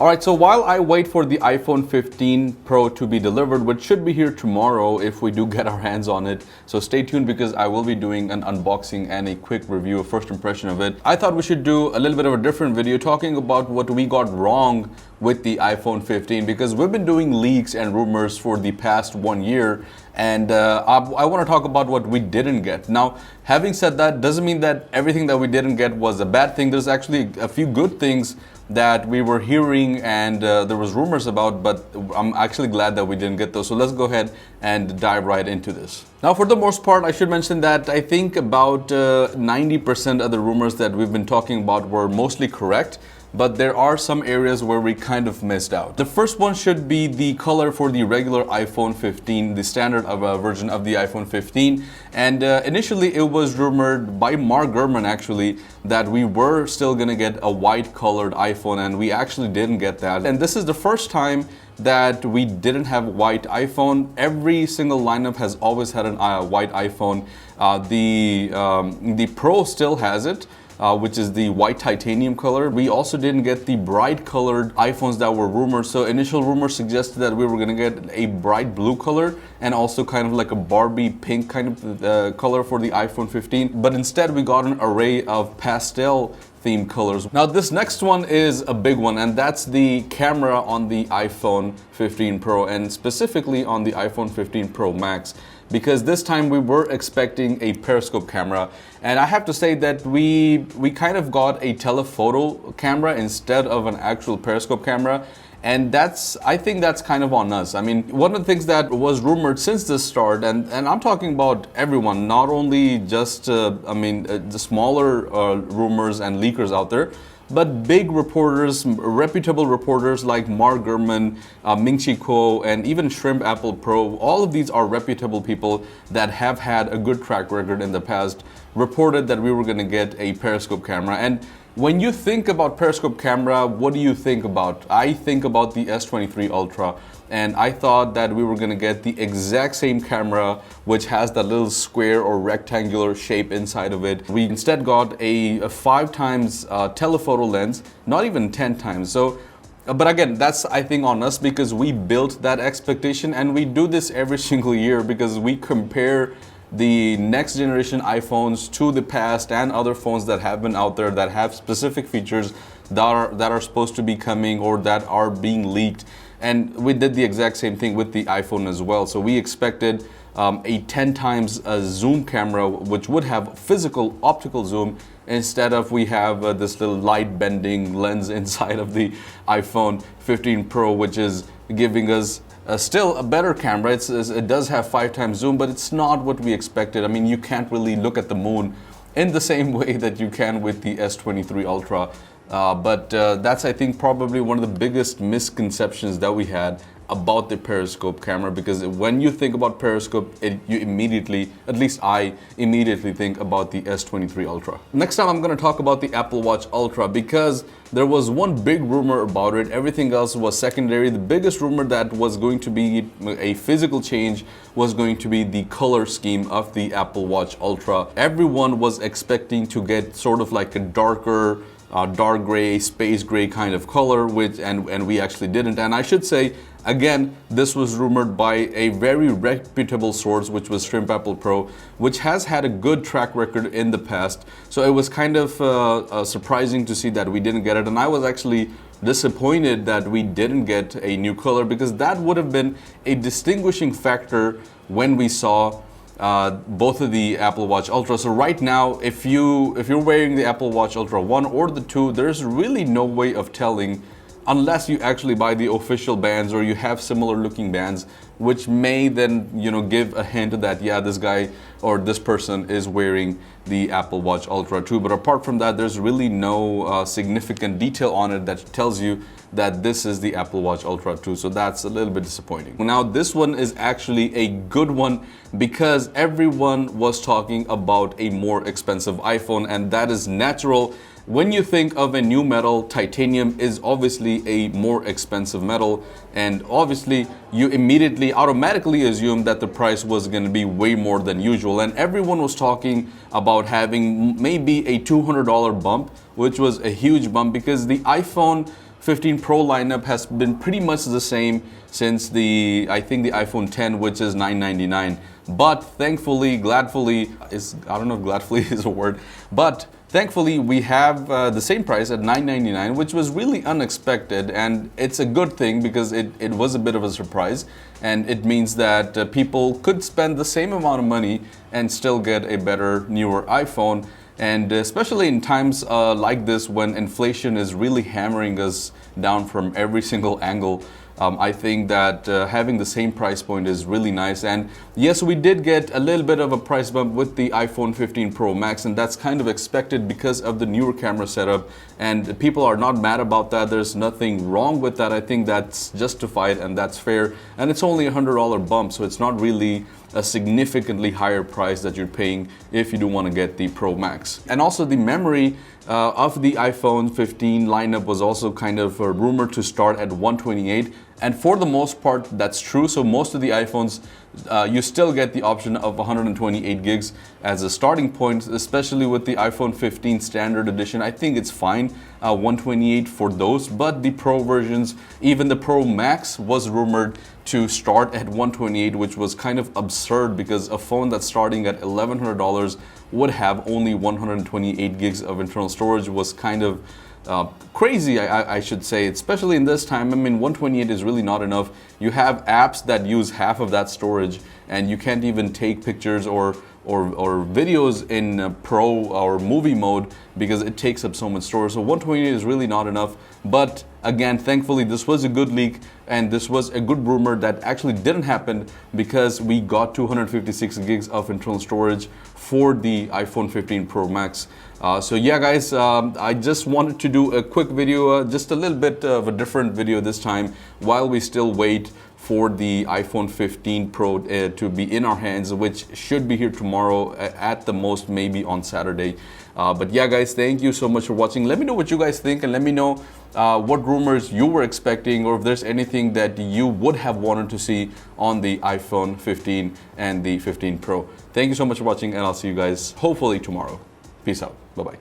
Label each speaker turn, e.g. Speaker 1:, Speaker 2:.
Speaker 1: Alright, so while I wait for the iPhone 15 Pro to be delivered, which should be here tomorrow if we do get our hands on it, so stay tuned because I will be doing an unboxing and a quick review, a first impression of it. I thought we should do a little bit of a different video talking about what we got wrong with the iPhone 15, because we've been doing leaks and rumors for the past 1 year, and I want to talk about what we didn't get. Now, having said that, doesn't mean that everything that we didn't get was a bad thing. There's actually a few good things that we were hearing and there was rumors about, but I'm actually glad that we didn't get those. So let's go ahead and dive right into this. Now, for the most part, I should mention that I think about 90% of the rumors that we've been talking about were mostly correct, but there are some areas where we kind of missed out. The first one should be the color for the regular iPhone 15, the standard version of the iPhone 15. And initially it was rumored by Mark Gurman actually that we were still gonna get a white colored iPhone, and we actually didn't get that. And this is the first time that we didn't have white iPhone. Every single lineup has always had a white iPhone. The Pro still has it, which is the white titanium color. We also didn't get the bright colored iPhones that were rumored. So initial rumors suggested that we were gonna get a bright blue color and also kind of like a Barbie pink kind of color for the iPhone 15. But instead we got an array of pastel theme colors. Now this next one is a big one, and that's the camera on the iPhone 15 Pro, and specifically on the iPhone 15 Pro Max, because this time we were expecting a periscope camera, and I have to say that we kind of got a telephoto camera instead of an actual periscope camera. And I think that's kind of on us. I mean, one of the things that was rumored since the start, and I'm talking about everyone, not only just, the smaller rumors and leakers out there, but big reporters, reputable reporters like Mark Gurman, Ming-Chi Kuo, and even Shrimp Apple Pro. All of these are reputable people that have had a good track record in the past, reported that we were going to get a periscope camera. And when you think about periscope camera, what do you think about? I think about the S23 Ultra, and I thought that we were going to get the exact same camera which has that little square or rectangular shape inside of it. We instead got a 5 times telephoto lens, not even 10 times. So but again, that's I think on us, because we built that expectation, and we do this every single year because we compare the next generation iPhones to the past and other phones that have been out there that have specific features that are supposed to be coming or that are being leaked. And we did the exact same thing with the iPhone as well. So we expected a 10 times zoom camera, which would have physical optical zoom, instead of we have this little light bending lens inside of the iPhone 15 Pro, which is giving us still a better camera. It does have 5 times zoom, but it's not what we expected. I mean, you can't really look at the moon in the same way that you can with the S23 Ultra. But that's, I think, probably one of the biggest misconceptions that we had about the periscope camera, because when you think about periscope, you immediately, at least I immediately think about the S23 Ultra. Next time I'm going to talk about the Apple Watch Ultra, because there was one big rumor about it. Everything else was secondary. The biggest rumor that was going to be a physical change was going to be the color scheme of the Apple Watch Ultra. Everyone was expecting to get sort of like a darker, dark gray, space gray kind of color, and we actually didn't. And I should say, again, this was rumored by a very reputable source, which was Shrimp Apple Pro, which has had a good track record in the past. So it was kind of surprising to see that we didn't get it. And I was actually disappointed that we didn't get a new color, because that would have been a distinguishing factor when we saw both of the Apple Watch Ultra. So right now, if you're wearing the Apple Watch Ultra 1 or the 2, there's really no way of telling, unless you actually buy the official bands or you have similar looking bands, which may then, give a hint that, yeah, this guy or this person is wearing the Apple Watch Ultra 2. But apart from that, there's really no significant detail on it that tells you that this is the Apple Watch Ultra 2. So that's a little bit disappointing. Now, this one is actually a good one, because everyone was talking about a more expensive iPhone, and that is natural. When you think of a new metal, titanium is obviously a more expensive metal, and obviously you immediately automatically assume that the price was going to be way more than usual. And everyone was talking about having maybe a $200 bump, which was a huge bump, because the iPhone 15 Pro lineup has been pretty much the same since I think the iPhone 10, which is $999. But thankfully, gladfully, I don't know if gladfully is a word, but thankfully we have the same price at $999, which was really unexpected, and it's a good thing because it was a bit of a surprise, and it means that people could spend the same amount of money and still get a better, newer iPhone. And especially in times like this, when inflation is really hammering us down from every single angle, I think that having the same price point is really nice. And yes, we did get a little bit of a price bump with the iPhone 15 Pro Max, and that's kind of expected because of the newer camera setup. And people are not mad about that. There's nothing wrong with that. I think that's justified and that's fair. And it's only a $100 bump, so it's not really a significantly higher price that you're paying if you do want to get the Pro Max. And also the memory of the iPhone 15 lineup was also kind of rumored to start at 128. And for the most part, that's true. So most of the iPhones, you still get the option of 128 gigs as a starting point, especially with the iPhone 15 standard edition. I think it's fine, 128 for those, but the Pro versions, even the Pro Max was rumored to start at 128, which was kind of absurd because a phone that's starting at $1,100 would have only 128 gigs of internal storage was kind of crazy, I should say, especially in this time. I mean, 128 is really not enough. You have apps that use half of that storage, and you can't even take pictures or videos in Pro or movie mode because it takes up so much storage. So 128 is really not enough. But again, thankfully, this was a good leak, and this was a good rumor that actually didn't happen because we got 256 gigs of internal storage for the iPhone 15 Pro Max. So yeah, guys, I just wanted to do a quick video, just a little bit of a different video this time while we still wait for the iPhone 15 Pro to be in our hands, which should be here tomorrow, at the most maybe on Saturday. But yeah, guys, thank you so much for watching. Let me know what you guys think, and let me know what rumors you were expecting, or if there's anything that you would have wanted to see on the iPhone 15 and the 15 Pro. Thank you so much for watching, and I'll see you guys hopefully tomorrow. Peace out. Bye-bye.